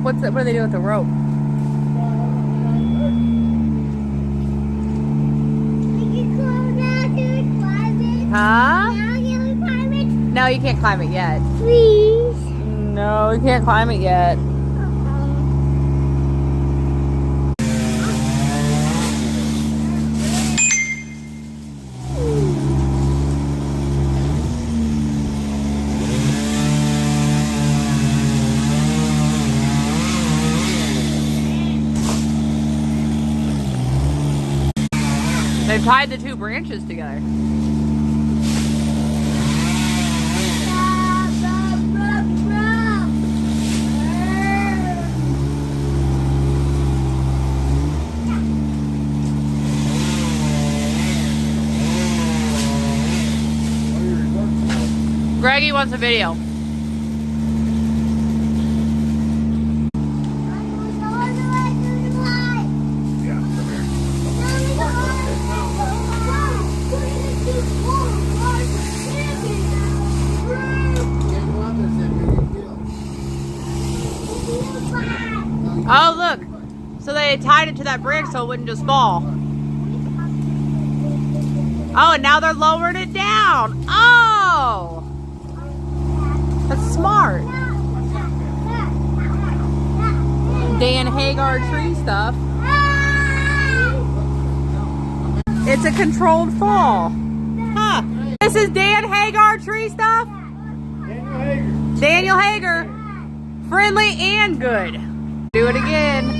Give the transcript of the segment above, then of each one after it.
What do they do with the rope? Huh? No, you can't climb it yet. Please. No, you can't climb it yet. They've tied the two branches together. Greggy wants a video. Oh, look. So they tied it to that branch so it wouldn't just fall. Oh, and now they're lowering it down. Oh! That's smart. Dan Hagar Tree stuff. It's a controlled fall. Huh. This is Dan Hagar Tree stuff? Daniel Hagar. Friendly and good. Do it again.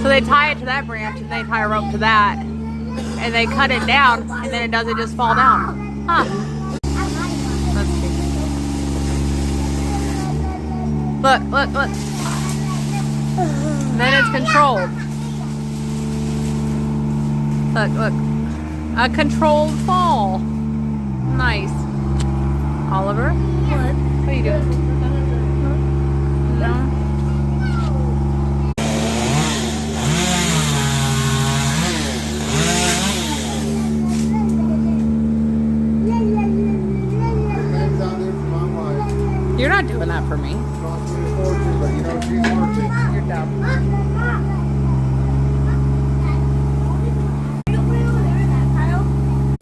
So they tie it to that branch and they tie a rope to that. And they cut it down and then it doesn't just fall down. Huh. Let's see. Look, look, look. And then it's controlled. Look, look. A controlled fall. Nice. Oliver? What? What are you doing? No. You're not doing that for me. You're dumb.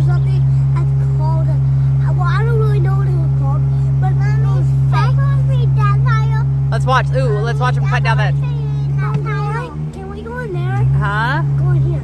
Something that's called, well, I don't really know what it was called, but my name's that tile. Let's watch. Ooh, let's watch him cut down that. Can we go in there? Huh? Go in here.